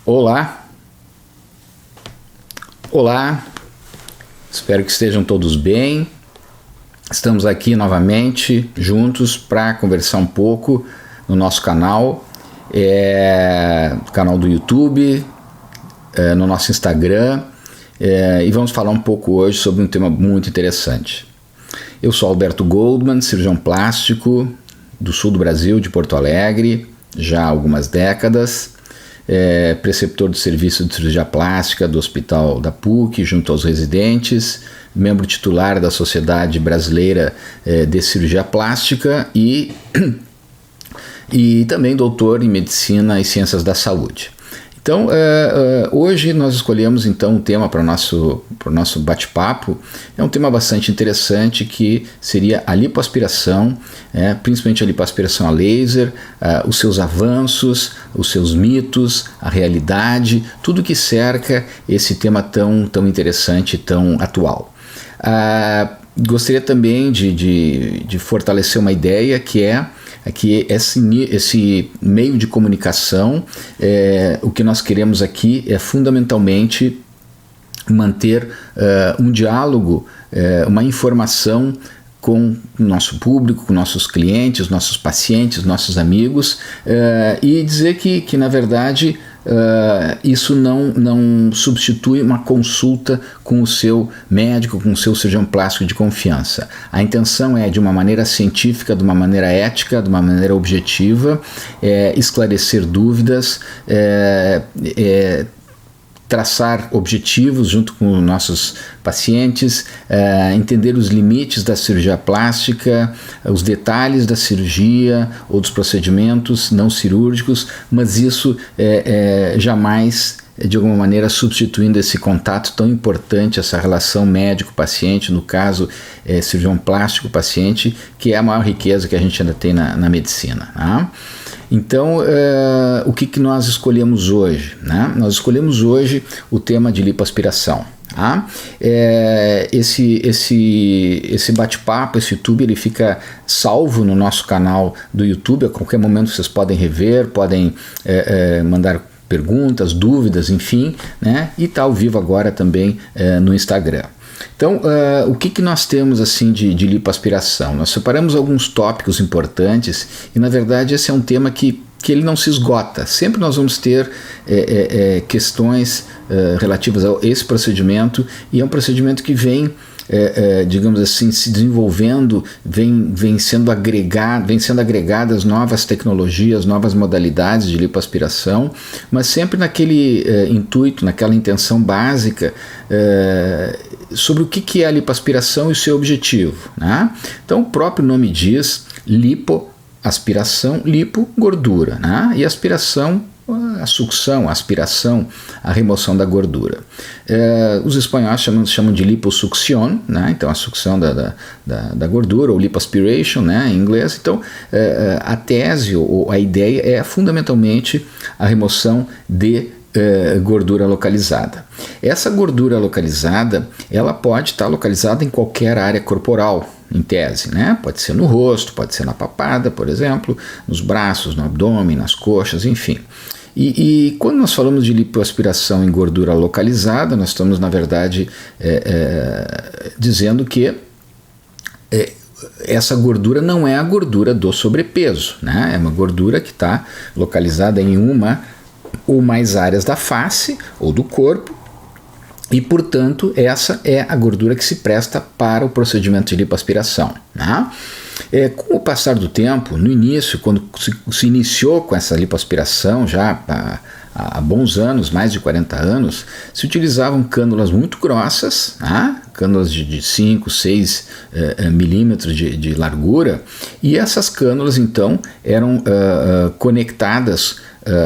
Olá, olá, espero que estejam todos bem. Estamos aqui novamente juntos para conversar um pouco no nosso canal, canal do YouTube, no nosso Instagram, e vamos falar um pouco hoje sobre um tema muito interessante. Eu sou Alberto Goldman, cirurgião plástico do sul do Brasil, de Porto Alegre, já há algumas décadas. Preceptor do serviço de cirurgia plástica do Hospital da PUC, junto aos residentes, membro titular da Sociedade Brasileira de Cirurgia Plástica e também doutor em Medicina e Ciências da Saúde. Então, hoje nós escolhemos então um tema para o nosso bate-papo. É um tema bastante interessante, que seria a lipoaspiração, principalmente a lipoaspiração a laser, os seus avanços, os seus mitos, a realidade, tudo que cerca esse tema tão interessante, tão atual. Gostaria também de fortalecer uma ideia que esse meio de comunicação, o que nós queremos aqui é fundamentalmente manter um diálogo, uma informação com o nosso público, com nossos clientes, nossos pacientes, nossos amigos, e dizer que na verdade isso não substitui uma consulta com o seu médico, com o seu cirurgião plástico de confiança. A intenção é, de uma maneira científica, de uma maneira ética, de uma maneira objetiva, esclarecer dúvidas, traçar objetivos junto com nossos pacientes, entender os limites da cirurgia plástica, os detalhes da cirurgia ou dos procedimentos não cirúrgicos, mas isso jamais, de alguma maneira, substituindo esse contato tão importante, essa relação médico-paciente, no caso cirurgião plástico-paciente, que é a maior riqueza que a gente ainda tem na medicina, tá? Então, o que nós escolhemos hoje? Né? Nós escolhemos hoje o tema de lipoaspiração. Tá? Esse bate-papo, esse YouTube, ele fica salvo no nosso canal do YouTube. A qualquer momento vocês podem rever, podem mandar perguntas, dúvidas, enfim, né? E está ao vivo agora também no Instagram. Então, o que nós temos assim de lipoaspiração? Nós separamos alguns tópicos importantes e, na verdade, esse é um tema que ele não se esgota. Sempre nós vamos ter questões relativas a esse procedimento, e é um procedimento que vem, digamos assim, se desenvolvendo, vem sendo agregadas novas tecnologias, novas modalidades de lipoaspiração, mas sempre naquele intuito, naquela intenção básica sobre o que é a lipoaspiração e o seu objetivo, né? Então, o próprio nome diz lipoaspiração, lipo, gordura, né? E aspiração, a sucção, a aspiração, a remoção da gordura. Os espanhóis chamam de liposucción, né? Então, a sucção da gordura, ou lipoaspiration, né, em inglês. Então, a tese ou a ideia é fundamentalmente a remoção de gordura localizada. Essa gordura localizada, ela pode estar localizada em qualquer área corporal, em tese, né? Pode ser no rosto, pode ser na papada, por exemplo, nos braços, no abdômen, nas coxas, enfim. E quando nós falamos de lipoaspiração em gordura localizada, nós estamos, na verdade, dizendo que essa gordura não é a gordura do sobrepeso, né? É uma gordura que está localizada em uma ou mais áreas da face ou do corpo, e, portanto, essa é a gordura que se presta para o procedimento de lipoaspiração, né? Com o passar do tempo, no início, quando se iniciou com essa lipoaspiração, já há bons anos, mais de 40 anos, se utilizavam cânulas muito grossas, né? Cânulas de 5, 6 milímetros de largura, e essas cânulas, então, eram conectadas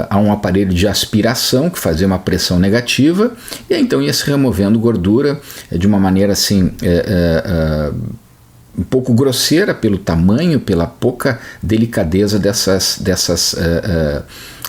a um aparelho de aspiração que fazia uma pressão negativa, e então ia se removendo gordura de uma maneira assim um pouco grosseira pelo tamanho, pela pouca delicadeza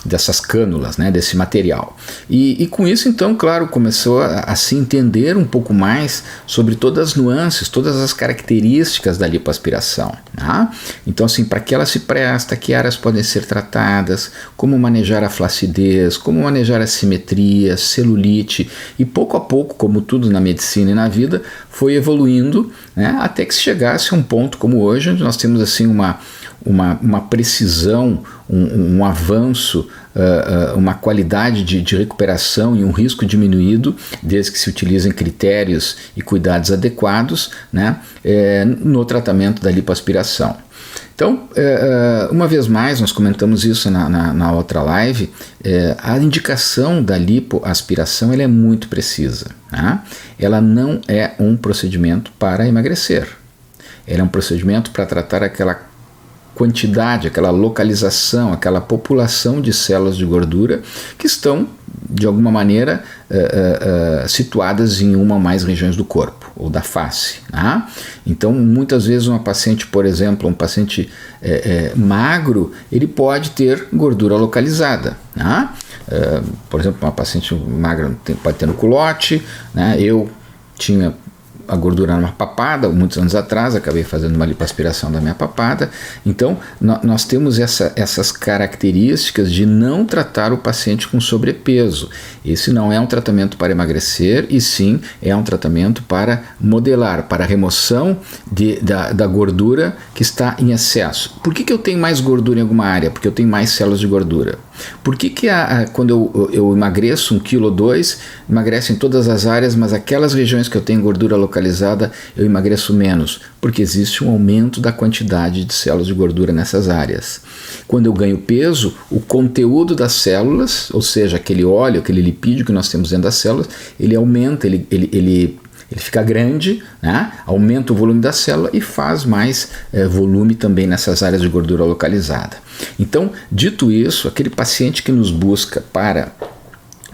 dessas cânulas, né, desse material. E com isso, então, claro, começou a se entender um pouco mais sobre todas as nuances, todas as características da lipoaspiração. Tá? Então, assim, para que ela se presta, que áreas podem ser tratadas, como manejar a flacidez, como manejar a simetria, celulite, e pouco a pouco, como tudo na medicina e na vida, foi evoluindo, né, até que se chegasse a um ponto como hoje, onde nós temos assim uma precisão, um avanço, uma qualidade de recuperação e um risco diminuído, desde que se utilizem critérios e cuidados adequados, né, no tratamento da lipoaspiração. Então, uma vez mais, nós comentamos isso na outra live, a indicação da lipoaspiração ela é muito precisa. Tá? Ela não é um procedimento para emagrecer. Ela é um procedimento para tratar aquela quantidade, aquela localização, aquela população de células de gordura que estão, de alguma maneira, situadas em uma ou mais regiões do corpo ou da face. Tá? Então, muitas vezes uma paciente, por exemplo, um paciente magro, ele pode ter gordura localizada. Tá? Por exemplo, uma paciente magra pode ter no culote, né? Eu tinha a gordura numa papada, muitos anos atrás, acabei fazendo uma lipoaspiração da minha papada. Então, nós temos essas características de não tratar o paciente com sobrepeso. Esse não é um tratamento para emagrecer, e sim é um tratamento para modelar, para a remoção da gordura que está em excesso. Por que eu tenho mais gordura em alguma área? Porque eu tenho mais células de gordura. Por que quando eu emagreço 1 kg ou 2, emagrece em todas as áreas, mas aquelas regiões que eu tenho gordura localizada, eu emagreço menos? Porque existe um aumento da quantidade de células de gordura nessas áreas. Quando eu ganho peso, o conteúdo das células, ou seja, aquele óleo, aquele lipídio que nós temos dentro das células, ele aumenta, ele fica grande, né? Aumenta o volume da célula e faz mais volume também nessas áreas de gordura localizada. Então, dito isso, aquele paciente que nos busca para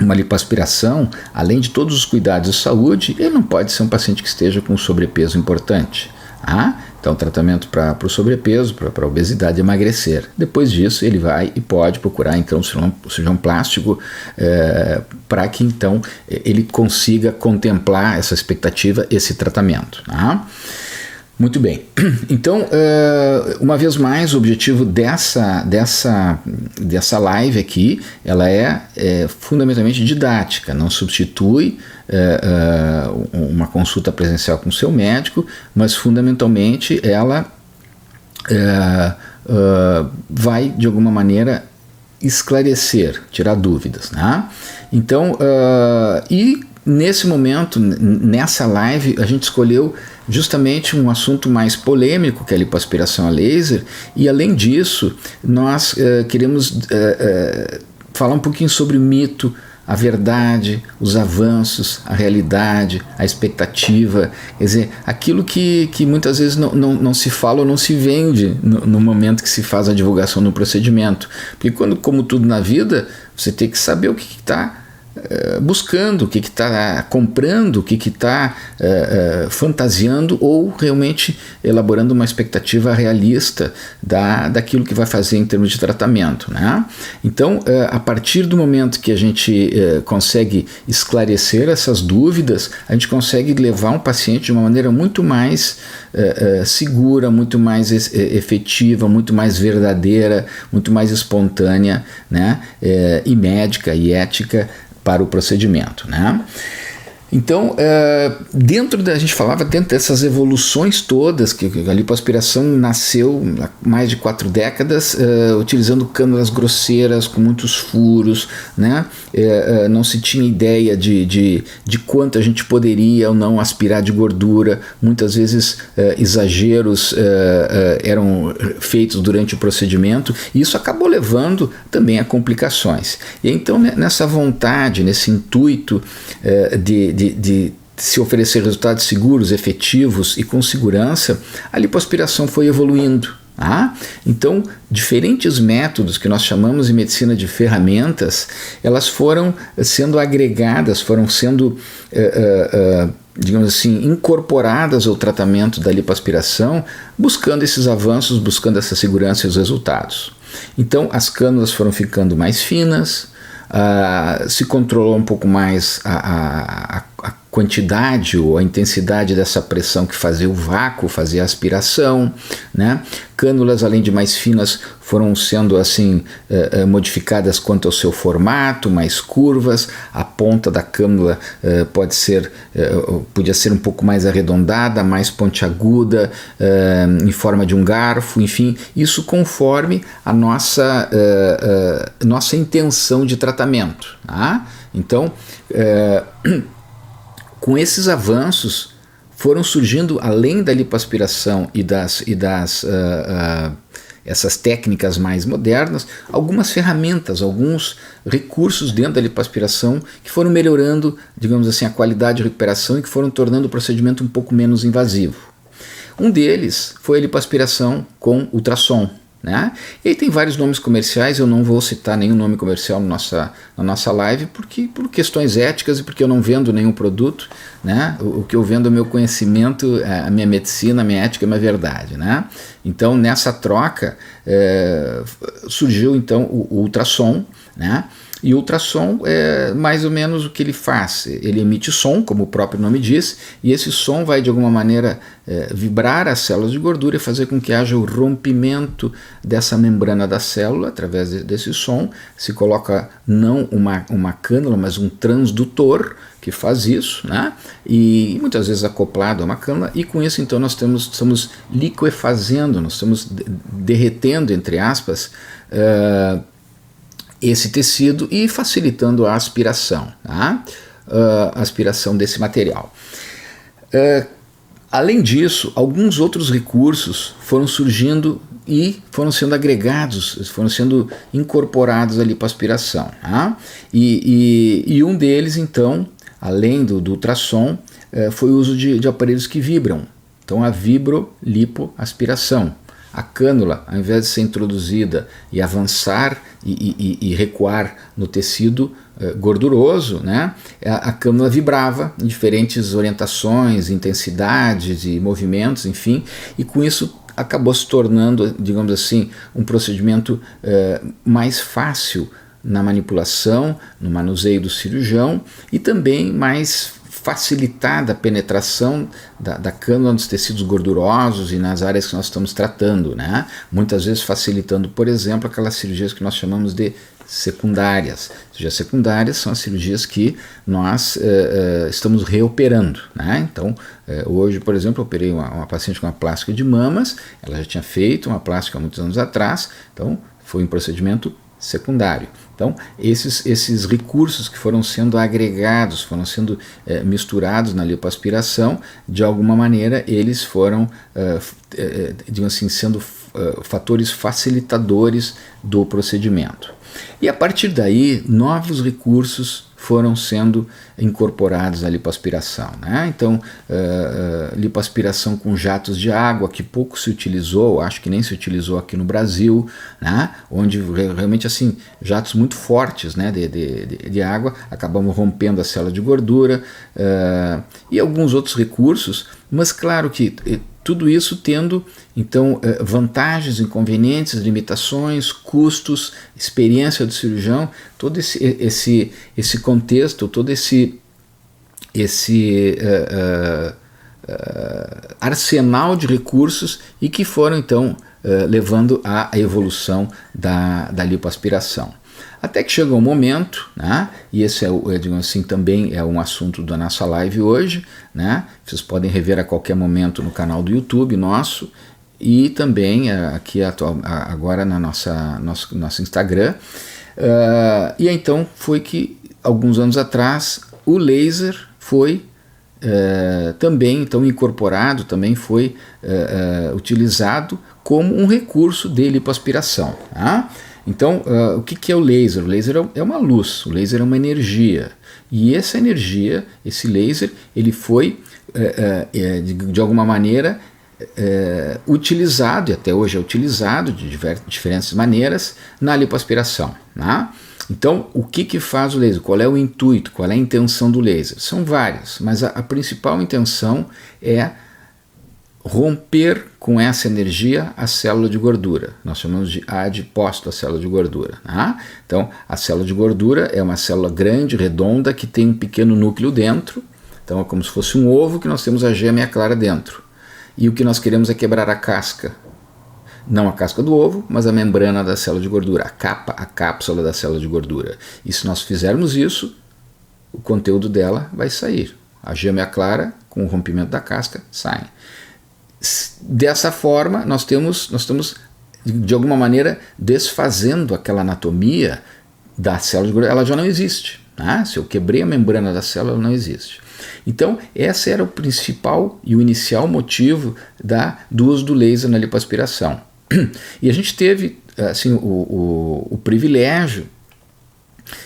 uma lipoaspiração, além de todos os cuidados de saúde, ele não pode ser um paciente que esteja com sobrepeso importante. Tá? Então, tratamento para o sobrepeso, para a obesidade, emagrecer. Depois disso, ele vai e pode procurar então um cirurgião plástico para que então ele consiga contemplar essa expectativa, esse tratamento. Tá? Muito bem. Então, uma vez mais, o objetivo dessa live aqui, ela é fundamentalmente didática, não substitui uma consulta presencial com o seu médico, mas fundamentalmente ela vai, de alguma maneira, esclarecer, tirar dúvidas. Né? Então, e nesse momento, nessa live, a gente escolheu justamente um assunto mais polêmico, que é a lipoaspiração a laser, e além disso, nós queremos falar um pouquinho sobre o mito, a verdade, os avanços, a realidade, a expectativa, quer dizer, aquilo que muitas vezes não se fala ou não se vende no momento que se faz a divulgação no procedimento. Porque como tudo na vida, você tem que saber o que está buscando, o que está comprando, o que está fantasiando ou realmente elaborando uma expectativa realista daquilo que vai fazer em termos de tratamento. Né? Então, a partir do momento que a gente consegue esclarecer essas dúvidas, a gente consegue levar um paciente de uma maneira muito mais segura, muito mais efetiva, muito mais verdadeira, muito mais espontânea, né? E médica e ética para o procedimento. Né? Então, a gente falava dentro dessas evoluções todas, que a lipoaspiração nasceu há mais de 4 décadas, utilizando cânulas grosseiras, com muitos furos, né? Não se tinha ideia de quanto a gente poderia ou não aspirar de gordura, muitas vezes exageros eram feitos durante o procedimento, e isso acabou levando também a complicações. E então, nessa vontade, nesse intuito de se oferecer resultados seguros, efetivos e com segurança, a lipoaspiração foi evoluindo. Então, diferentes métodos que nós chamamos em medicina de ferramentas, elas foram sendo agregadas, foram sendo, digamos assim, incorporadas ao tratamento da lipoaspiração, buscando esses avanços, buscando essa segurança e os resultados. Então as cânulas foram ficando mais finas, se controlou um pouco mais a quantidade ou a intensidade dessa pressão que fazia o vácuo, fazia a aspiração, né? Cânulas, além de mais finas, foram sendo assim modificadas quanto ao seu formato, mais curvas. A ponta da cânula podia ser um pouco mais arredondada, mais pontiaguda, em forma de um garfo, enfim, isso conforme a nossa intenção de tratamento, tá? Então, com esses avanços foram surgindo, além da lipoaspiração e essas técnicas mais modernas, algumas ferramentas, alguns recursos dentro da lipoaspiração que foram melhorando, digamos assim, a qualidade de recuperação e que foram tornando o procedimento um pouco menos invasivo. Um deles foi a lipoaspiração com ultrassom, né? E tem vários nomes comerciais, eu não vou citar nenhum nome comercial na nossa live, por questões éticas e porque eu não vendo nenhum produto, né? O que eu vendo é o meu conhecimento, a minha medicina, a minha ética e a minha verdade, né? Então nessa troca surgiu então o ultrassom, né? E o ultrassom é mais ou menos o que ele faz. Ele emite som, como o próprio nome diz, e esse som vai de alguma maneira vibrar as células de gordura e fazer com que haja o rompimento dessa membrana da célula. Através desse som se coloca não uma cânula, mas um transdutor que faz isso, né? E muitas vezes acoplado a uma cânula, e com isso então nós estamos liquefazendo, nós estamos derretendo, entre aspas, esse tecido e facilitando a aspiração, tá? A aspiração desse material. Além disso, alguns outros recursos foram surgindo e foram sendo agregados, foram sendo incorporados ali para a aspiração, tá? E um deles, então, além do ultrassom, foi o uso de aparelhos que vibram. Então, a vibrolipoaspiração. A cânula, ao invés de ser introduzida e avançar e recuar no tecido gorduroso, né, a cânula vibrava em diferentes orientações, intensidades e movimentos, enfim, e com isso acabou se tornando, digamos assim, um procedimento mais fácil na manipulação, no manuseio do cirurgião, e também mais facilitada a penetração da cânula nos tecidos gordurosos e nas áreas que nós estamos tratando, né? Muitas vezes facilitando, por exemplo, aquelas cirurgias que nós chamamos de secundárias. Cirurgias secundárias são as cirurgias que nós estamos reoperando, né? Então, hoje, por exemplo, eu operei uma paciente com uma plástica de mamas, ela já tinha feito uma plástica há muitos anos atrás, então foi um procedimento secundário. Então, esses recursos que foram sendo agregados, foram sendo misturados na lipoaspiração, de alguma maneira eles foram, digamos assim, sendo fatores facilitadores do procedimento. E a partir daí, novos recursos foram sendo incorporados à lipoaspiração, né? Então, lipoaspiração com jatos de água, que pouco se utilizou, acho que nem se utilizou aqui no Brasil, né? Onde realmente assim, jatos muito fortes, né, de água acabamos rompendo a célula de gordura, e alguns outros recursos, mas claro que tudo isso tendo, então, vantagens, inconvenientes, limitações, custos, experiência do cirurgião, todo esse contexto, todo esse arsenal de recursos e que foram, então, levando à evolução da lipoaspiração. Até que chega um momento, né, e esse digamos assim, também é um assunto da nossa live hoje, né, vocês podem rever a qualquer momento no canal do YouTube nosso e também aqui agora na nosso Instagram. E então foi que alguns anos atrás o laser foi também então incorporado, também foi utilizado como um recurso de lipoaspiração, tá? Então, o que é o laser? O laser é uma luz, o laser é uma energia. E essa energia, esse laser, ele foi, de alguma maneira, utilizado, e até hoje é utilizado de diferentes maneiras, na lipoaspiração, né? Então, o que faz o laser? Qual é o intuito? Qual é a intenção do laser? São várias, mas a principal intenção é romper com essa energia a célula de gordura. Nós chamamos de adipócito a célula de gordura. Tá? Então, a célula de gordura é uma célula grande, redonda, que tem um pequeno núcleo dentro. Então, é como se fosse um ovo que nós temos a gema e a clara dentro. E o que nós queremos é quebrar a casca. Não a casca do ovo, mas a membrana da célula de gordura, a capa, a cápsula da célula de gordura. E se nós fizermos isso, o conteúdo dela vai sair. A gema e a clara, com o rompimento da casca, saem. Dessa forma, nós estamos, de alguma maneira, desfazendo aquela anatomia da célula de gordura. Ela já não existe. Né? Se eu quebrei a membrana da célula, ela não existe. Então, esse era o principal e o inicial motivo do uso do laser na lipoaspiração. E a gente teve assim, o privilégio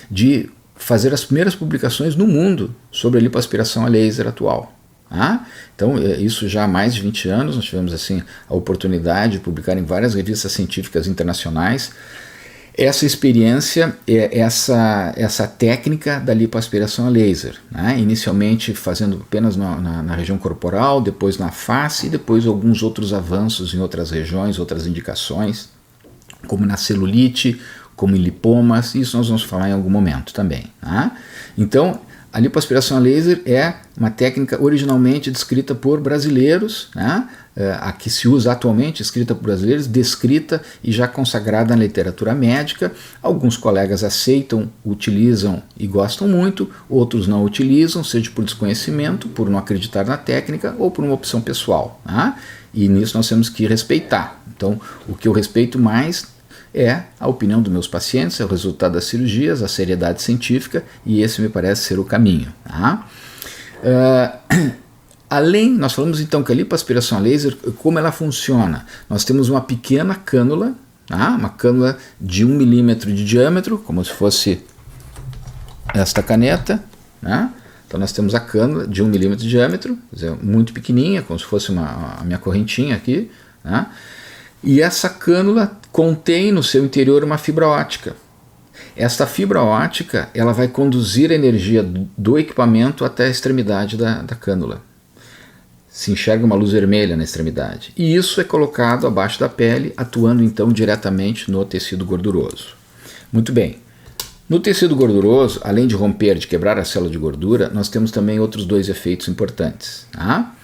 de fazer as primeiras publicações no mundo sobre a lipoaspiração a laser atual. Tá? Então, isso já há mais de 20 anos, nós tivemos assim, a oportunidade de publicar em várias revistas científicas internacionais essa experiência, essa técnica da lipoaspiração a laser, né? Inicialmente fazendo apenas na região corporal, depois na face e depois alguns outros avanços em outras regiões, outras indicações, como na celulite, como em lipomas, isso nós vamos falar em algum momento também. Né? Então, a lipoaspiração a laser é uma técnica originalmente descrita por brasileiros, né? A que se usa atualmente, escrita por brasileiros, descrita e já consagrada na literatura médica. Alguns colegas aceitam, utilizam e gostam muito, outros não utilizam, seja por desconhecimento, por não acreditar na técnica ou por uma opção pessoal. Né? E nisso nós temos que respeitar. Então, o que eu respeito mais é a opinião dos meus pacientes, é o resultado das cirurgias, a seriedade científica, e esse me parece ser o caminho. Tá? Além, nós falamos então que a lipoaspiração a laser, como ela funciona? Nós temos uma pequena cânula, tá? Uma cânula de 1 milímetro de diâmetro, como se fosse esta caneta, né? Então nós temos a cânula de 1 milímetro de diâmetro, quer dizer, muito pequenininha, como se fosse a minha correntinha aqui, né? E essa cânula contém no seu interior uma fibra óptica. Esta fibra óptica ela vai conduzir a energia do equipamento até a extremidade da cânula. Se enxerga uma luz vermelha na extremidade. E isso é colocado abaixo da pele, atuando então diretamente no tecido gorduroso. Muito bem. No tecido gorduroso, além de romper, de quebrar a célula de gordura, nós temos também outros 2 efeitos importantes. Tá?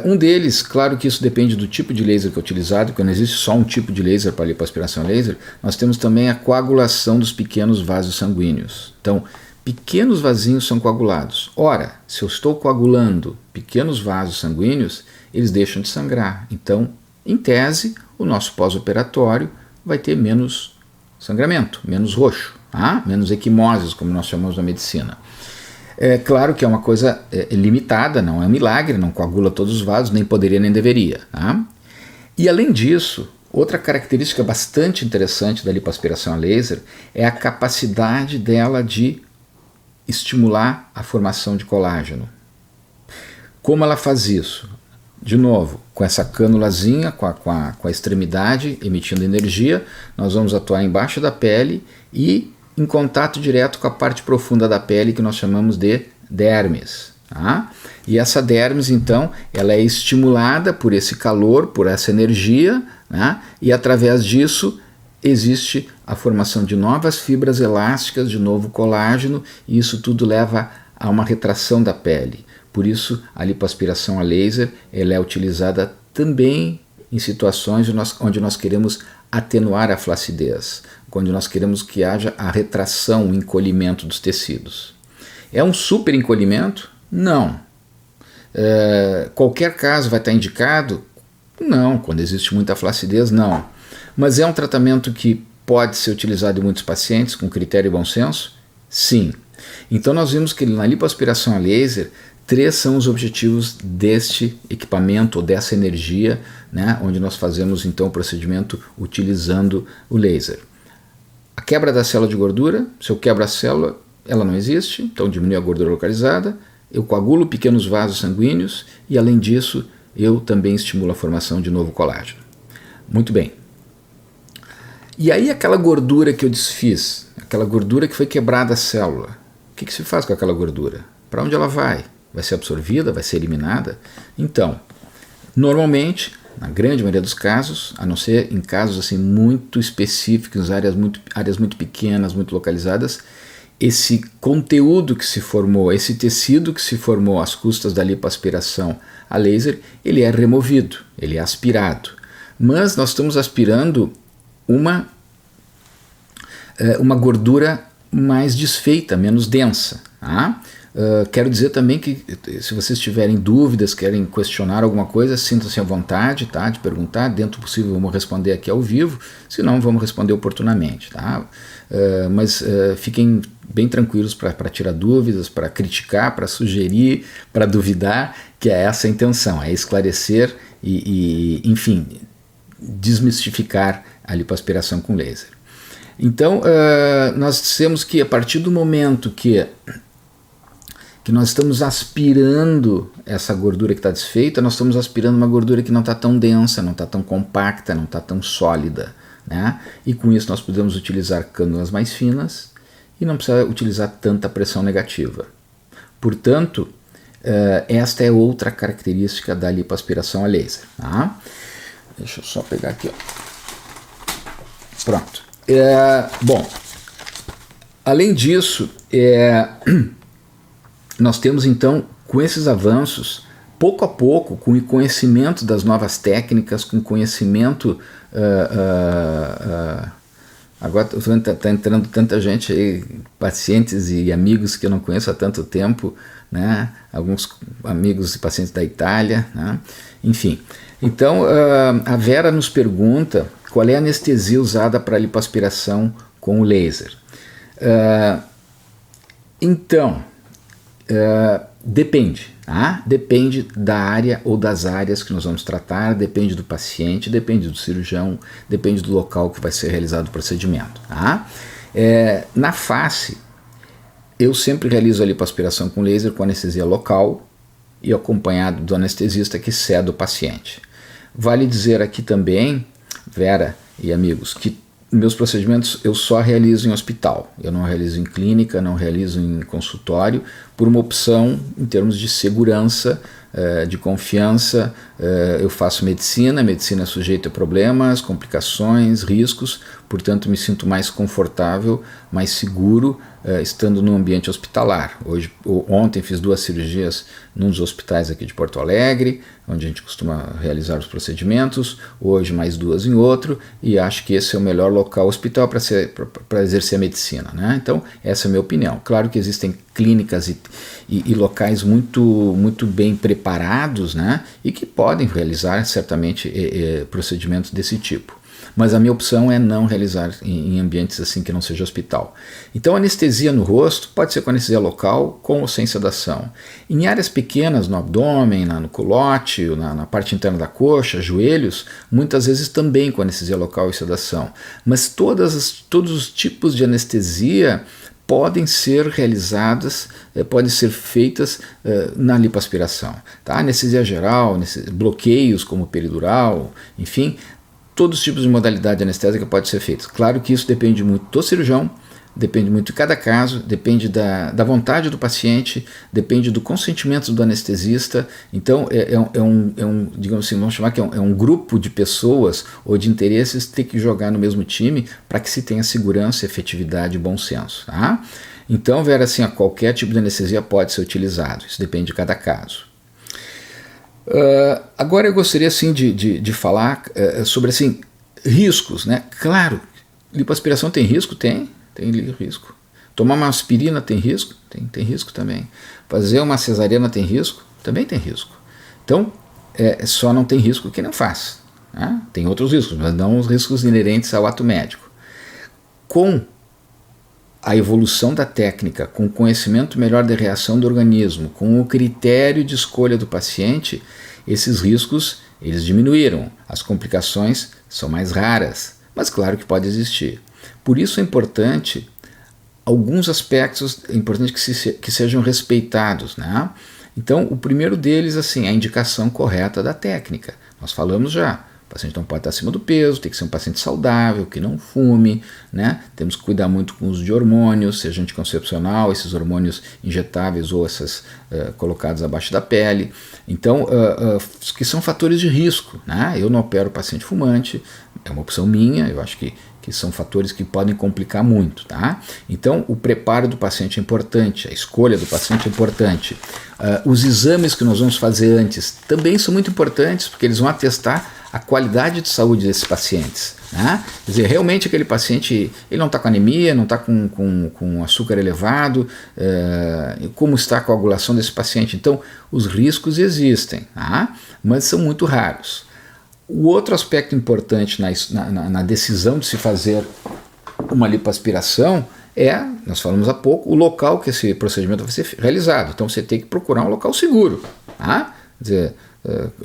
Um deles, claro que isso depende do tipo de laser que é utilizado, porque não existe só um tipo de laser para lipoaspiração a laser, nós temos também a coagulação dos pequenos vasos sanguíneos. Então, pequenos vasinhos são coagulados. Ora, se eu estou coagulando pequenos vasos sanguíneos, eles deixam de sangrar. Então, em tese, o nosso pós-operatório vai ter menos sangramento, menos roxo, tá? Menos equimoses, como nós chamamos na medicina. É claro que é uma coisa limitada, não é um milagre, não coagula todos os vasos, nem poderia nem deveria. Tá? E além disso, outra característica bastante interessante da lipoaspiração a laser é a capacidade dela de estimular a formação de colágeno. Como ela faz isso? De novo, com essa cânulazinha, com a extremidade emitindo energia, nós vamos atuar embaixo da pele e em contato direto com a parte profunda da pele que nós chamamos de dermis. Tá? E essa dermis, então, ela é estimulada por esse calor, por essa energia, né? E através disso existe a formação de novas fibras elásticas, de novo colágeno, e isso tudo leva a uma retração da pele. Por isso, a lipoaspiração a laser ela é utilizada também em situações onde nós queremos atenuar a flacidez, quando nós queremos que haja a retração, o encolhimento dos tecidos. É um super encolhimento? Não. Qualquer caso vai estar indicado? Não. Quando existe muita flacidez, não. Mas é um tratamento que pode ser utilizado em muitos pacientes com critério e bom senso? Sim. Então nós vimos que na lipoaspiração a laser, 3 são os objetivos deste equipamento ou dessa energia, né, onde nós fazemos então o procedimento utilizando o laser. A quebra da célula de gordura, se eu quebro a célula, ela não existe, então diminui a gordura localizada, eu coagulo pequenos vasos sanguíneos e além disso eu também estimulo a formação de novo colágeno. Muito bem. E aí aquela gordura que eu desfiz, aquela gordura que foi quebrada a célula, o que se faz com aquela gordura? Para onde ela vai? Vai ser absorvida? Vai ser eliminada? Então, Normalmente, na grande maioria dos casos, a não ser em casos assim muito específicos, áreas muito pequenas, muito localizadas, esse conteúdo que se formou, esse tecido que se formou às custas da lipoaspiração a laser, ele é removido, ele é aspirado. Mas nós estamos aspirando uma gordura mais desfeita, menos densa. Tá? Quero dizer também que, se vocês tiverem dúvidas, querem questionar alguma coisa, sintam-se à vontade, tá, de perguntar. Dentro do possível vamos responder aqui ao vivo, se não vamos responder oportunamente. Tá? Mas fiquem bem tranquilos para tirar dúvidas, para criticar, para sugerir, para duvidar, que é essa a intenção, é esclarecer e enfim, desmistificar a lipoaspiração com laser. Então, nós dissemos que a partir do momento que nós estamos aspirando essa gordura que está desfeita, nós estamos aspirando uma gordura que não está tão densa, não está tão compacta, não está tão sólida. Né? E com isso nós podemos utilizar cânulas mais finas e não precisa utilizar tanta pressão negativa. Portanto, esta é outra característica da lipoaspiração a laser. Tá? Deixa eu só pegar aqui. Ó. Pronto. Bom, além disso, nós temos então, com esses avanços, pouco a pouco, com o conhecimento das novas técnicas, com o conhecimento... agora está entrando tanta gente aí, pacientes e amigos que eu não conheço há tanto tempo, né? Alguns amigos e pacientes da Itália, né? Enfim. Então, a Vera nos pergunta qual é a anestesia usada para lipoaspiração com o laser. Então, depende. Tá? Depende da área ou das áreas que nós vamos tratar, depende do paciente, depende do cirurgião, depende do local que vai ser realizado o procedimento. Tá? Na face, eu sempre realizo a lipoaspiração com laser com anestesia local e acompanhado do anestesista que cede o paciente. Vale dizer aqui também, Vera e amigos, que meus procedimentos eu só realizo em hospital, eu não realizo em clínica, não realizo em consultório, por uma opção em termos de segurança, de confiança. Eu faço medicina é sujeita a problemas, complicações, riscos, portanto me sinto mais confortável, mais seguro estando no ambiente hospitalar. Ontem fiz 2 cirurgias num dos hospitais aqui de Porto Alegre, onde a gente costuma realizar os procedimentos, hoje mais 2 em outro, e acho que esse é o melhor local hospital para exercer a medicina. Né? Então, essa é a minha opinião. Claro que existem clínicas e locais muito bem preparados, né? E que podem realizar certamente procedimentos desse tipo. Mas a minha opção é não realizar em ambientes assim que não seja hospital. Então, anestesia no rosto pode ser com anestesia local, com ou sem sedação. Em áreas pequenas, no abdômen, no culote, na parte interna da coxa, joelhos, muitas vezes também com anestesia local e sedação. Mas todos os tipos de anestesia podem ser realizadas, podem ser feitas na lipoaspiração. Tá? Anestesia geral, bloqueios como peridural, enfim, todos os tipos de modalidade anestésica podem ser feitos. Claro que isso depende muito do cirurgião, depende muito de cada caso, depende da vontade do paciente, depende do consentimento do anestesista. Então digamos assim, vamos chamar que é um grupo de pessoas ou de interesses que tem que jogar no mesmo time para que se tenha segurança, efetividade e bom senso. Tá? Então, Vera, assim, qualquer tipo de anestesia pode ser utilizado, isso depende de cada caso. Agora eu gostaria assim, de falar sobre assim, riscos. Né? Claro, lipoaspiração tem risco? Tem risco. Tomar uma aspirina tem risco? Tem risco também. Fazer uma cesariana tem risco? Também tem risco. Então, só não tem risco quem não faz. Né? Tem outros riscos, mas não os riscos inerentes ao ato médico. Com a evolução da técnica, com o conhecimento melhor da reação do organismo, com o critério de escolha do paciente, esses riscos eles diminuíram. As complicações são mais raras, mas claro que pode existir. Por isso é importante, alguns aspectos é importante que sejam respeitados. Né? Então, o primeiro deles, assim, a indicação correta da técnica. Nós falamos já, paciente não pode estar acima do peso, tem que ser um paciente saudável, que não fume, né? Temos que cuidar muito com o uso de hormônios, seja anticoncepcional, esses hormônios injetáveis ou essas colocados abaixo da pele. Então, que são fatores de risco, né? Eu não opero paciente fumante, é uma opção minha, eu acho que são fatores que podem complicar muito, tá? Então, o preparo do paciente é importante, a escolha do paciente é importante. Os exames que nós vamos fazer antes também são muito importantes, porque eles vão atestar a qualidade de saúde desses pacientes, né? Quer dizer, realmente aquele paciente, ele não está com anemia, não está com açúcar elevado, como está a coagulação desse paciente. Então, os riscos existem, tá? Mas são muito raros. O outro aspecto importante na decisão de se fazer uma lipoaspiração nós falamos há pouco, o local que esse procedimento vai ser realizado. Então você tem que procurar um local seguro. Tá? Quer dizer,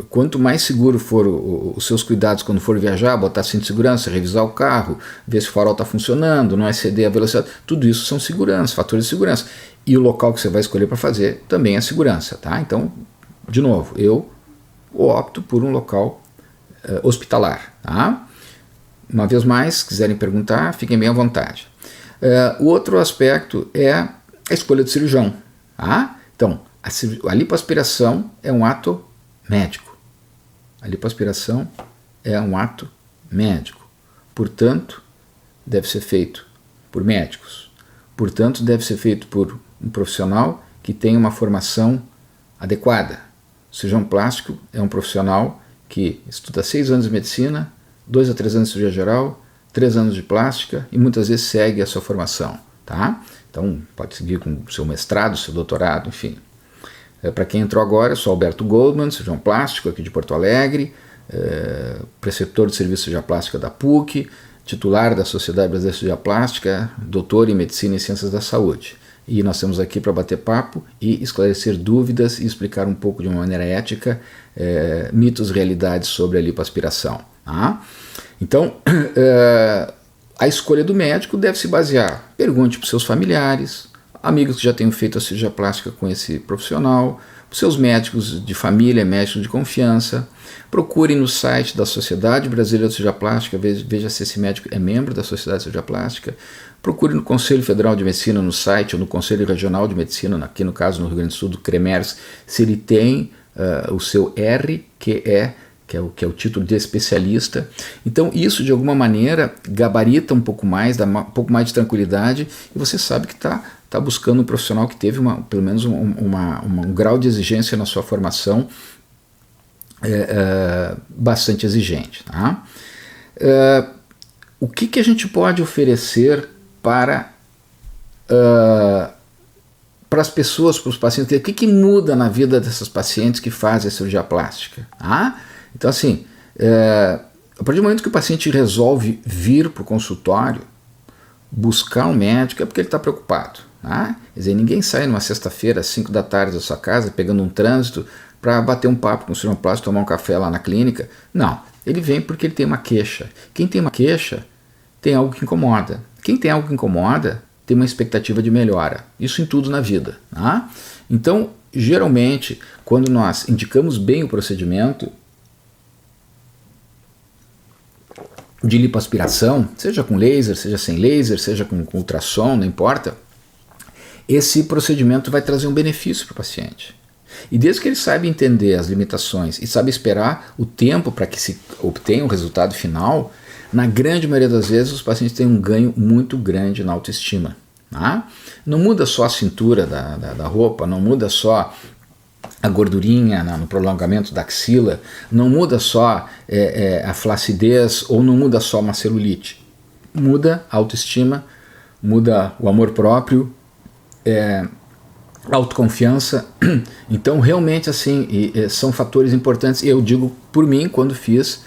quanto mais seguro for os seus cuidados quando for viajar, botar cinto de segurança, revisar o carro, ver se o farol está funcionando, não exceder a velocidade, tudo isso são segurança, fatores de segurança. E o local que você vai escolher para fazer também é segurança. Tá? Então, de novo, eu opto por um local hospitalar. Tá? Uma vez mais, se quiserem perguntar, fiquem bem à vontade. O outro aspecto é a escolha do cirurgião. Tá? Então, a lipoaspiração é um ato médico. A lipoaspiração é um ato médico. Portanto, deve ser feito por médicos. Portanto, deve ser feito por um profissional que tenha uma formação adequada. O cirurgião plástico é um profissional que estuda 6 anos de medicina, 2 a 3 anos de cirurgia geral, 3 anos de plástica e muitas vezes segue a sua formação. Tá? Então pode seguir com o seu mestrado, seu doutorado, enfim. Para quem entrou agora, eu sou Alberto Goldman, cirurgião plástico aqui de Porto Alegre, preceptor de serviço de cirurgia plástica da PUC, titular da Sociedade Brasileira de Cirurgia Plástica, doutor em Medicina e Ciências da Saúde. E nós estamos aqui para bater papo e esclarecer dúvidas e explicar um pouco de uma maneira ética mitos e realidades sobre a lipoaspiração. Tá? Então, a escolha do médico deve se basear, pergunte para os seus familiares, amigos que já tenham feito a cirurgia plástica com esse profissional, os seus médicos de família, médicos de confiança, procure no site da Sociedade Brasileira de Cirurgia Plástica, veja se esse médico é membro da Sociedade de Cirurgia Plástica, procure no Conselho Federal de Medicina no site ou no Conselho Regional de Medicina, aqui no caso no Rio Grande do Sul, do CREMERS, se ele tem o seu RQE, que é o título de especialista. Então isso de alguma maneira gabarita um pouco mais, dá um pouco mais de tranquilidade e você sabe que está buscando um profissional que teve pelo menos um grau de exigência na sua formação bastante exigente. Tá? O que a gente pode oferecer para as pessoas, para os pacientes? O que muda na vida dessas pacientes que fazem a cirurgia plástica? Tá? Então, assim, a partir do momento que o paciente resolve vir para o consultório, buscar um médico, é porque ele está preocupado. Tá? Quer dizer, ninguém sai numa sexta-feira, às 5 da tarde da sua casa, pegando um trânsito, para bater um papo com o cirurgião plástico, tomar um café lá na clínica. Não, ele vem porque ele tem uma queixa. Quem tem uma queixa tem algo que incomoda. Quem tem algo que incomoda tem uma expectativa de melhora. Isso em tudo na vida. Tá? Então, geralmente, quando nós indicamos bem o procedimento de lipoaspiração, seja com laser, seja sem laser, seja com ultrassom, não importa, esse procedimento vai trazer um benefício para o paciente. E desde que ele saiba entender as limitações e saiba esperar o tempo para que se obtenha o resultado final, na grande maioria das vezes os pacientes têm um ganho muito grande na autoestima. Tá? Não muda só a cintura da roupa, não muda só a gordurinha no prolongamento da axila, não muda só a flacidez ou não muda só uma celulite. Muda a autoestima, muda o amor próprio, autoconfiança. Então realmente assim são fatores importantes. Eu digo por mim quando fiz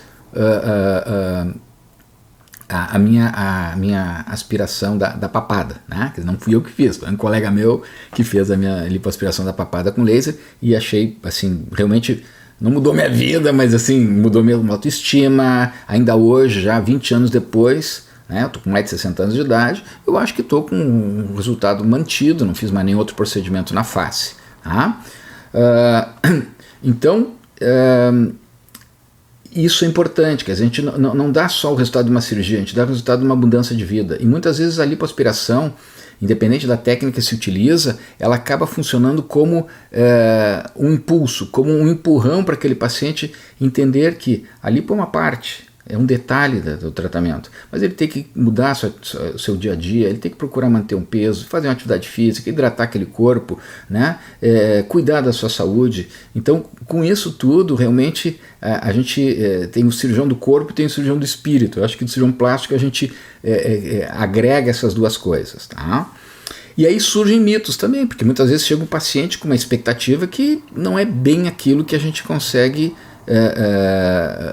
a minha aspiração da papada, né? Não fui eu que fiz, foi um colega meu que fez a minha lipoaspiração da papada com laser e achei, assim, realmente não mudou minha vida, mas assim, mudou minha autoestima. Ainda hoje, já 20 anos depois, né, eu estou com mais de 60 anos de idade, eu acho que estou com um resultado mantido, não fiz mais nenhum outro procedimento na face. Tá? Então, isso é importante, que a gente não dá só o resultado de uma cirurgia, a gente dá o resultado de uma mudança de vida. E muitas vezes a lipoaspiração, independente da técnica que se utiliza, ela acaba funcionando como um impulso, como um empurrão para aquele paciente entender que a lipo é uma parte, é um detalhe do tratamento, mas ele tem que mudar seu dia a dia, ele tem que procurar manter um peso, fazer uma atividade física, hidratar aquele corpo, né? Cuidar da sua saúde. Então, com isso tudo, realmente a gente tem o cirurgião do corpo e tem o cirurgião do espírito. Eu acho que do cirurgião plástico a gente agrega essas duas coisas, tá? E aí surgem mitos também, porque muitas vezes chega um paciente com uma expectativa que não é bem aquilo que a gente consegue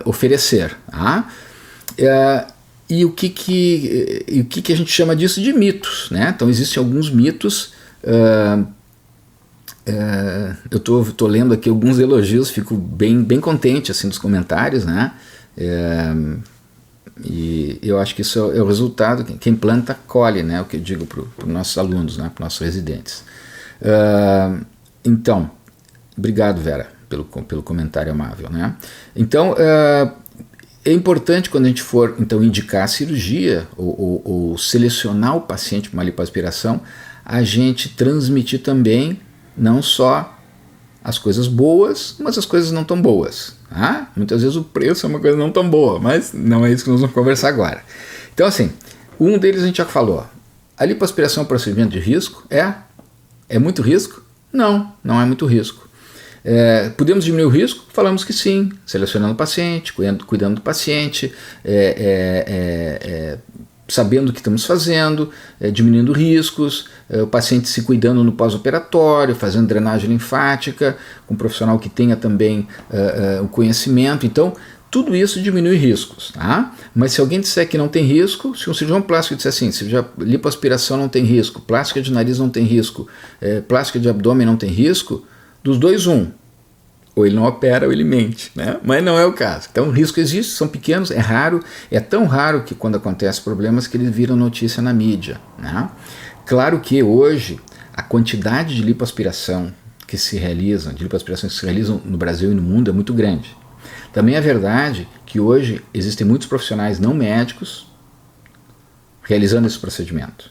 oferecer. Tá? E o que a gente chama disso de mitos, né? Então existem alguns mitos. Eu tô lendo aqui alguns elogios, fico bem contente assim dos comentários, né? E eu acho que isso é o resultado. Quem planta colhe, né? O que eu digo para os nossos alunos, né? Para os nossos residentes. Então, obrigado, Vera, pelo comentário amável, né? Então, é importante quando a gente for então indicar a cirurgia ou selecionar o paciente para uma lipoaspiração, a gente transmitir também não só as coisas boas, mas as coisas não tão boas. Tá? Muitas vezes o preço é uma coisa não tão boa, mas não é isso que nós vamos conversar agora. Então, assim, um deles a gente já falou. A lipoaspiração é um procedimento de risco? É muito risco? Não é muito risco. Podemos diminuir o risco? Falamos que sim, selecionando o paciente, cuidando do paciente, sabendo o que estamos fazendo, diminuindo riscos, o paciente se cuidando no pós-operatório, fazendo drenagem linfática, com um profissional que tenha também o conhecimento. Então, tudo isso diminui riscos. Tá? Mas se alguém disser que não tem risco, se um cirurgião plástico disser assim, lipoaspiração não tem risco, plástica de nariz não tem risco, plástica de abdômen não tem risco, dos dois, ou ele não opera ou ele mente, né? Mas não é o caso. Então o risco existe, são pequenos, é raro, é tão raro que quando acontecem problemas que eles viram notícia na mídia, né? Claro que hoje a quantidade de lipoaspirações que se realizam no Brasil e no mundo é muito grande. Também é verdade que hoje existem muitos profissionais não médicos realizando esse procedimento.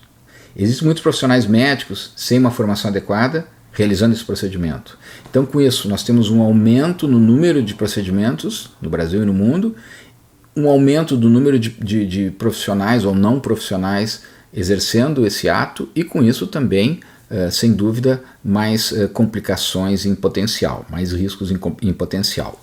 Existem muitos profissionais médicos sem uma formação adequada realizando esse procedimento. Então, com isso, nós temos um aumento no número de procedimentos no Brasil e no mundo, um aumento do número de profissionais ou não profissionais exercendo esse ato e, com isso, também, sem dúvida, mais complicações em potencial, mais riscos em potencial.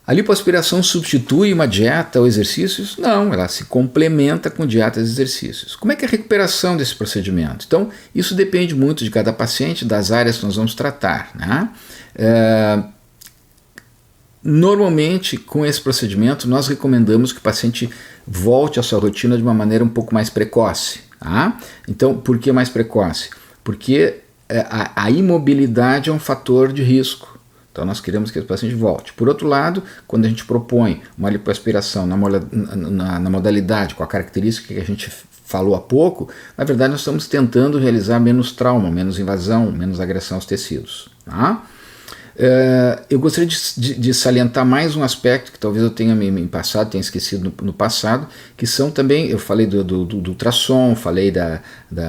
A lipoaspiração substitui uma dieta ou exercícios? Não, ela se complementa com dietas e exercícios. Como é que é a recuperação desse procedimento? Então, isso depende muito de cada paciente, das áreas que nós vamos tratar, né? Normalmente, com esse procedimento, nós recomendamos que o paciente volte à sua rotina de uma maneira um pouco mais precoce. Tá? Então, por que mais precoce? Porque a imobilidade é um fator de risco. Então nós queremos que o paciente volte. Por outro lado, quando a gente propõe uma lipoaspiração na modalidade, com a característica que a gente falou há pouco, na verdade nós estamos tentando realizar menos trauma, menos invasão, menos agressão aos tecidos. Tá? Eu gostaria de salientar mais um aspecto que talvez eu tenha tenha esquecido no passado, que são também, eu falei do ultrassom, falei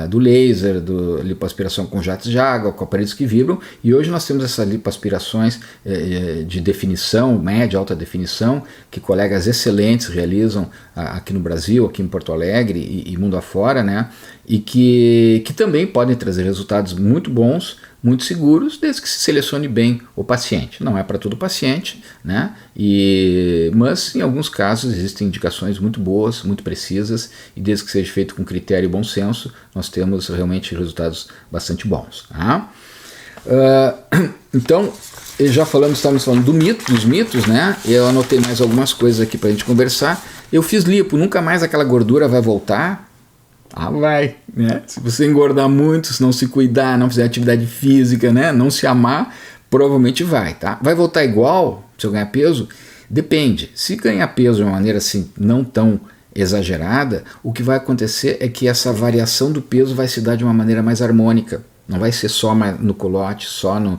do laser, do lipoaspiração com jatos de água, com aparelhos que vibram, e hoje nós temos essas lipoaspirações de definição, média, alta definição, que colegas excelentes realizam aqui no Brasil, aqui em Porto Alegre e mundo afora, né? E que também podem trazer resultados muito bons, muito seguros, desde que se selecione bem o paciente. Não é para todo paciente, né? Mas em alguns casos existem indicações muito boas, muito precisas, e desde que seja feito com critério e bom senso, nós temos realmente resultados bastante bons. Tá? Então, estamos falando dos mitos, né? Eu anotei mais algumas coisas aqui para a gente conversar. Eu fiz lipo, nunca mais aquela gordura vai voltar? Vai, né? Se você engordar muito, se não se cuidar, não fizer atividade física, né? Não se amar, provavelmente vai, tá? Vai voltar igual se eu ganhar peso? Depende. Se ganhar peso de uma maneira assim, não tão exagerada, o que vai acontecer é que essa variação do peso vai se dar de uma maneira mais harmônica, Não vai ser só no colote, só no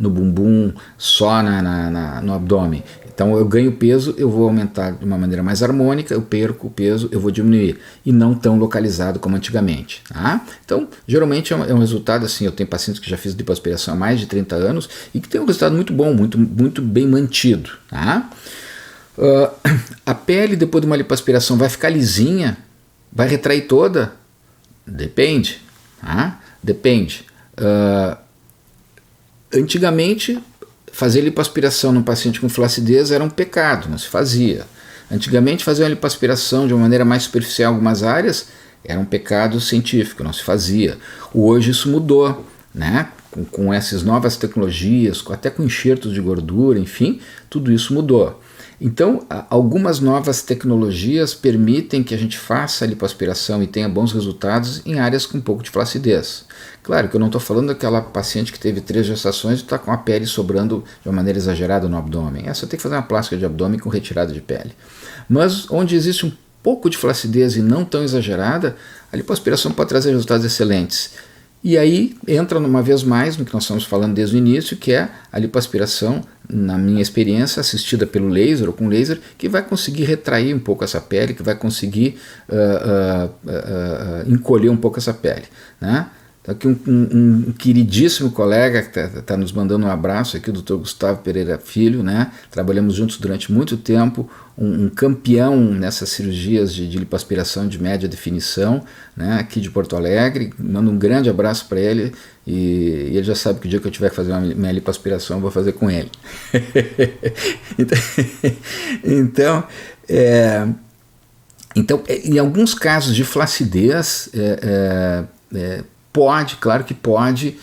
bumbum, só no abdômen. Então eu ganho peso, eu vou aumentar de uma maneira mais harmônica, eu perco o peso, eu vou diminuir. E não tão localizado como antigamente. Tá? Então, geralmente é um resultado assim, eu tenho pacientes que já fiz lipoaspiração há mais de 30 anos e que tem um resultado muito bom, muito bem mantido. Tá? A pele depois de uma lipoaspiração vai ficar lisinha? Vai retrair toda? Depende. Tá? Depende. Antigamente, fazer lipoaspiração num paciente com flacidez era um pecado, não se fazia. Antigamente, fazer uma lipoaspiração de uma maneira mais superficial em algumas áreas era um pecado científico, não se fazia. Hoje isso mudou, né? Com essas novas tecnologias, até com enxertos de gordura, enfim, tudo isso mudou. Então, algumas novas tecnologias permitem que a gente faça a lipoaspiração e tenha bons resultados em áreas com um pouco de flacidez. Claro que eu não estou falando daquela paciente que teve 3 gestações e está com a pele sobrando de uma maneira exagerada no abdômen. Essa tem que fazer uma plástica de abdômen com retirada de pele. Mas onde existe um pouco de flacidez e não tão exagerada, a lipoaspiração pode trazer resultados excelentes. E aí entra uma vez mais no que nós estamos falando desde o início, que é a lipoaspiração, na minha experiência, assistida pelo laser ou com laser, que vai conseguir retrair um pouco essa pele, que vai conseguir encolher um pouco essa pele, né? Aqui um queridíssimo colega que está nos mandando um abraço aqui, o Dr. Gustavo Pereira Filho, né? Trabalhamos juntos durante muito tempo, um campeão nessas cirurgias de lipoaspiração de média definição, né? Aqui de Porto Alegre. Mando um grande abraço para ele e ele já sabe que o dia que eu tiver que fazer minha lipoaspiração eu vou fazer com ele. Então, em alguns casos de flacidez, claro que pode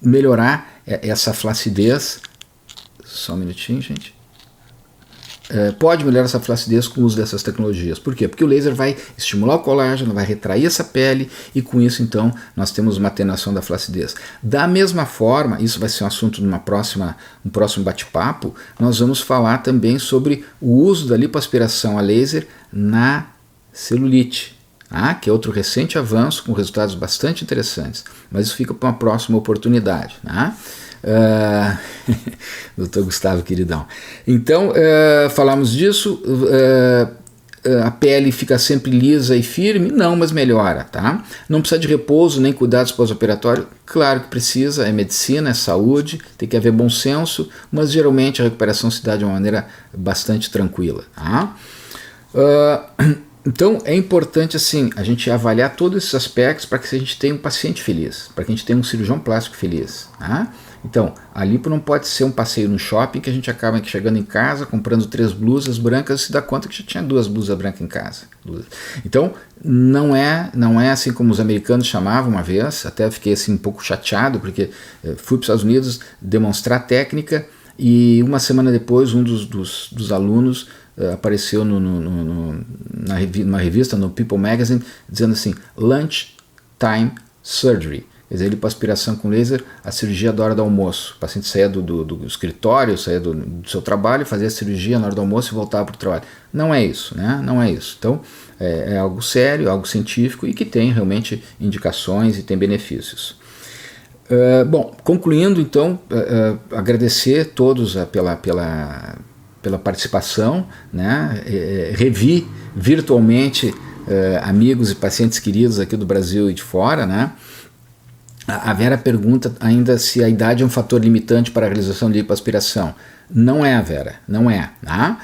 melhorar essa flacidez. Só um minutinho, gente. Pode melhorar essa flacidez com o uso dessas tecnologias. Por quê? Porque o laser vai estimular o colágeno, vai retrair essa pele e com isso então nós temos uma atenuação da flacidez. Da mesma forma, isso vai ser um assunto num próximo bate-papo, nós vamos falar também sobre o uso da lipoaspiração a laser na celulite. Que é outro recente avanço com resultados bastante interessantes, mas isso fica para uma próxima oportunidade. Dr. Gustavo, queridão. Então, falamos disso. A pele fica sempre lisa e firme? Não, mas melhora. Tá? Não precisa de repouso nem cuidados pós-operatório? Claro que precisa, é medicina, é saúde, tem que haver bom senso, mas geralmente a recuperação se dá de uma maneira bastante tranquila. Tá? Então é importante assim, a gente avaliar todos esses aspectos para que a gente tenha um paciente feliz, para que a gente tenha um cirurgião plástico feliz. Tá? Então, a lipo não pode ser um passeio no shopping que a gente acaba chegando em casa, comprando 3 blusas brancas e se dá conta que já tinha 2 blusas brancas em casa. Então, não é assim como os americanos chamavam uma vez, até fiquei assim um pouco chateado, porque fui para os Estados Unidos demonstrar técnica e uma semana depois um dos alunos apareceu numa revista, no People Magazine, dizendo assim, Lunch Time Surgery. Quer dizer, lipoaspiração com laser, a cirurgia da hora do almoço. O paciente saía do escritório, saía do seu trabalho, fazia a cirurgia na hora do almoço e voltava para o trabalho. Não é isso, né? Não é isso. Então, é algo sério, algo científico e que tem realmente indicações e tem benefícios. Bom, concluindo então, agradecer a todos pela participação, né? Revi virtualmente amigos e pacientes queridos aqui do Brasil e de fora, né? A Vera pergunta ainda se a idade é um fator limitante para a realização de lipoaspiração. Não é, Vera, não é. Tá?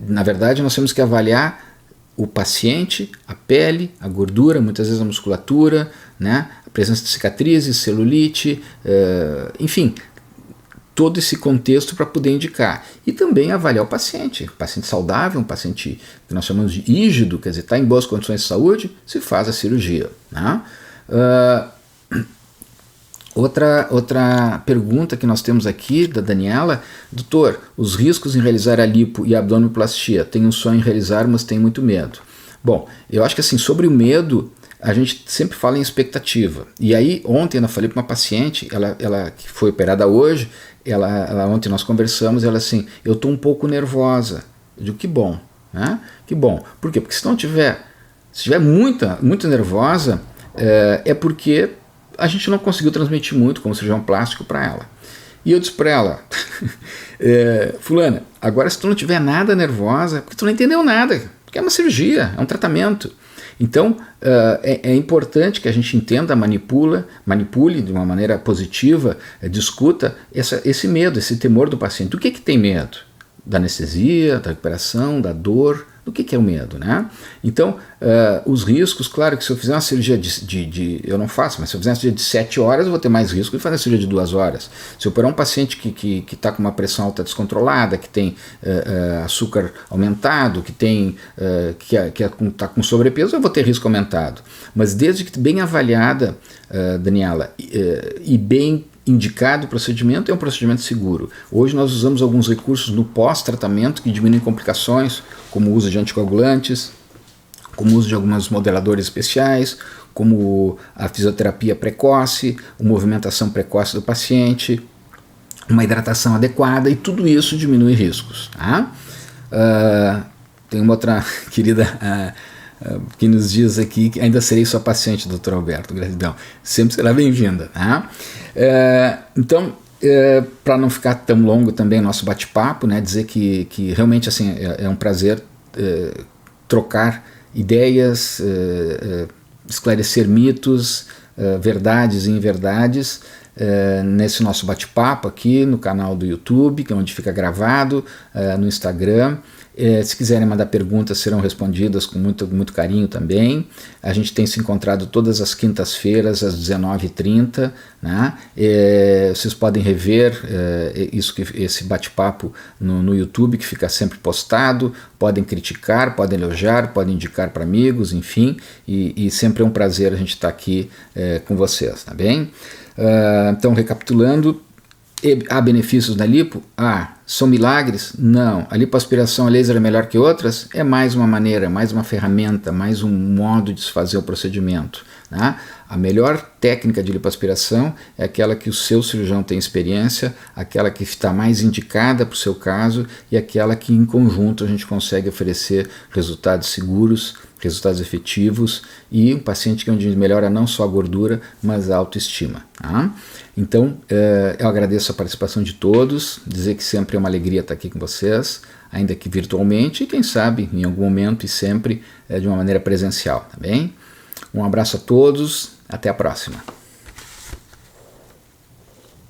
Na verdade, nós temos que avaliar o paciente, a pele, a gordura, muitas vezes a musculatura, né? A presença de cicatrizes, celulite, enfim, todo esse contexto para poder indicar. E também avaliar o paciente saudável, um paciente que nós chamamos de rígido, quer dizer, está em boas condições de saúde, se faz a cirurgia. Né? Outra pergunta que nós temos aqui da Daniela: doutor, os riscos em realizar a lipo e a abdominoplastia? Tenho um sonho em realizar, mas tenho muito medo. Bom, eu acho que assim, sobre o medo, a gente sempre fala em expectativa. E aí, ontem eu falei para uma paciente, ela que foi operada hoje, ontem nós conversamos, ela assim, eu estou um pouco nervosa. Eu digo, que bom, né? Que bom. Por quê? Porque se estiver muito nervosa, é porque a gente não conseguiu transmitir muito como cirurgião plástico para ela. E eu disse para ela, fulana, agora se tu não tiver nada nervosa, porque tu não entendeu nada, porque é uma cirurgia, é um tratamento. Então, é importante que a gente entenda, manipule de uma maneira positiva, discuta esse medo, esse temor do paciente. Do que tem medo? Da anestesia, da recuperação, da dor? Do que é o medo, né? Então, os riscos, claro que se eu fizer uma cirurgia eu não faço, mas se eu fizer uma cirurgia de 7 horas, eu vou ter mais risco de fazer uma cirurgia de 2 horas. Se eu operar um paciente que está com uma pressão alta descontrolada, que tem açúcar aumentado, que está com sobrepeso, eu vou ter risco aumentado. Mas desde que bem avaliada, Daniela, e bem indicado o procedimento, é um procedimento seguro. Hoje nós usamos alguns recursos no pós-tratamento que diminuem complicações, como o uso de anticoagulantes, como o uso de alguns modeladores especiais, como a fisioterapia precoce, a movimentação precoce do paciente, uma hidratação adequada, e tudo isso diminui riscos. Tá? Tem uma outra querida que nos diz aqui que ainda serei sua paciente, Dr. Alberto, gratidão, sempre será bem-vinda. Tá? Então, para não ficar tão longo também o nosso bate-papo, né, dizer que realmente assim, é um prazer trocar ideias, esclarecer mitos, verdades e inverdades, nesse nosso bate-papo aqui no canal do YouTube, que é onde fica gravado, no Instagram. Se quiserem mandar perguntas, serão respondidas com muito carinho também. A gente tem se encontrado todas as quintas-feiras às 19h30, né? Vocês podem rever esse bate-papo no YouTube, que fica sempre postado. Podem criticar, podem elogiar, podem indicar para amigos, enfim, e sempre é um prazer a gente estar aqui com vocês, tá bem? Então, recapitulando, há benefícios na lipo? São milagres? Não. A lipoaspiração a laser é melhor que outras? É mais uma maneira, mais uma ferramenta, mais um modo de se fazer o procedimento. Né? A melhor técnica de lipoaspiração é aquela que o seu cirurgião tem experiência, aquela que está mais indicada para o seu caso e aquela que em conjunto a gente consegue oferecer resultados seguros, resultados efetivos e um paciente onde melhora não só a gordura, mas a autoestima. Tá? Então, eu agradeço a participação de todos, dizer que sempre é uma alegria estar aqui com vocês, ainda que virtualmente, e quem sabe em algum momento e sempre de uma maneira presencial, tá bem? Um abraço a todos, até a próxima.